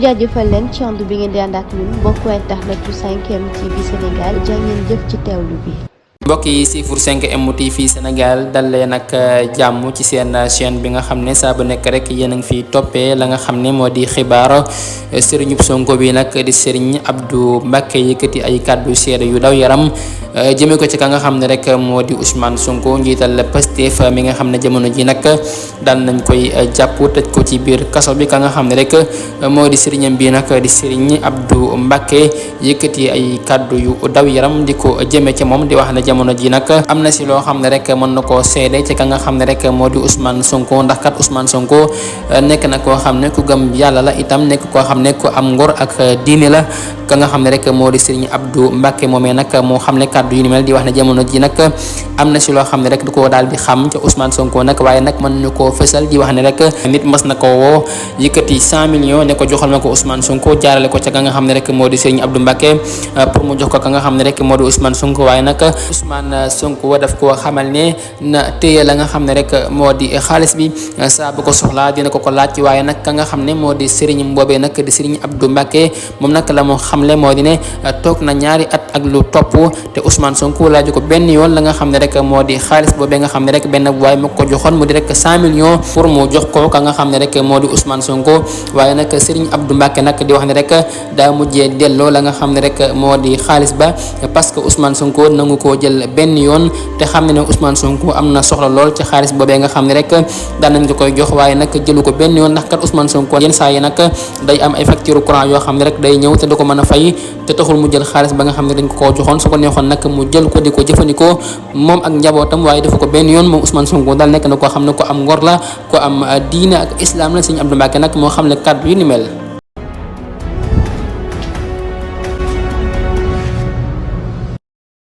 jaajëfal leen ci ànd bi ngeen di ànd ak ñun mbokku internet bu 5M TV Sénégal jaa ngeen jëf ci teewlu bi. mbokk yi siifur 5M TV Sénégal dal leen ak jàmm ci seen chaîne bi nga xam ne saa bu nekk rek yéen a ngi fi toppee la nga xam ne moo di xibaar sëriñu Sonko bi nag di sëriñ Abdou Mbacké yëkkati ay kàddu seede yu daw yaram jëmee ko ci ka nga xam ne rek moo di Ousmane Sonko njiital Pastef mi nga xam ne jamono ji nag dal nañ koy jàpp tëj ko ci biir kaso bi ka nga xam ne rek moo di sëriñam bi nag di sëriñ Abdou Mbacké yëkkati ay kàddu yu daw yaram di ko jëmee ci moom di wax ne jamono ji nag am na si loo xam ne rek mën na koo seede ci ka nga xam ne rek moo di Ousmane Sonko ndax kat Ousmane Sonko nekk na koo xam ne ku gëm yàlla la itam nekk koo xam ne ku am ngor ak diine la ka nga xam ne rek moo di Serigne Abdou Mbacké moomee nag moo xam ne kàddu yu ni mel di wax ne jamono ji nag am na si loo xam ne rek du ko daal di xam ca Ousmane Sonko nag waaye nag mën nañu koo fësal di wax ne rek nit mas na ko woo yëkkati 100 millions ne ko joxal ma ko Ousmane Sonko jaarale ko ca ka nga xam ne rek moo di Serigne Abdou Mbacké pour mu jox ko ka nga xam ne rek moo di Ousmane Sonko waaye nag Ousmane Sonko daf ko xamal ne na téye la nga xam ne rek moo di xaalis bi saa bu ko soxlaa dina ko laaj waaye nag ka nga xam ne moo di Serigne boobee nag di Serigne Abdou Mbacké moom nag la mu xamle moo di ne toog na ñaari at ak lu topp te Ousmane Sonko laaju ko benn yoon la nga xam ne rek moo di xaalis boobee nga xam ne rek benn waaye mu ko joxoon mu di rek 100 millions pour mu jox ko ka nga xam ne rek moo di Ousmane Sonko waaye nag Serigne Abdou Mbacké nag di wax ne rek daa mujjee delloo la nga xam ne rek moo di xaalis ba parce que Ousmane Sonko nangu koo jël benn yoon te xam ne ne Ousmane Sonko am na soxla lool ci xaalis boobee nga xam ne rek daan nañ ko koy jox waaye nag jëlu ko benn yoon ndax kat Ousmane Sonko yenn saa yi nag day am ay facture courant yoo xam ne rek day ñëw te du ko mën a fay te taxul mu jël xaalis ba nga xam ne dañ ko koo joxoon su ko neexoon nag mu jël ko di ko jëfandikoo moom ak njabootam waaye defu ko benn yoon moom Ousmane Sonko daal nekk na koo xam ne ko am ngor la ko am diine ak islam la Serigne Abdou Mbacké nag moo xam ne kàddu yu ni mel.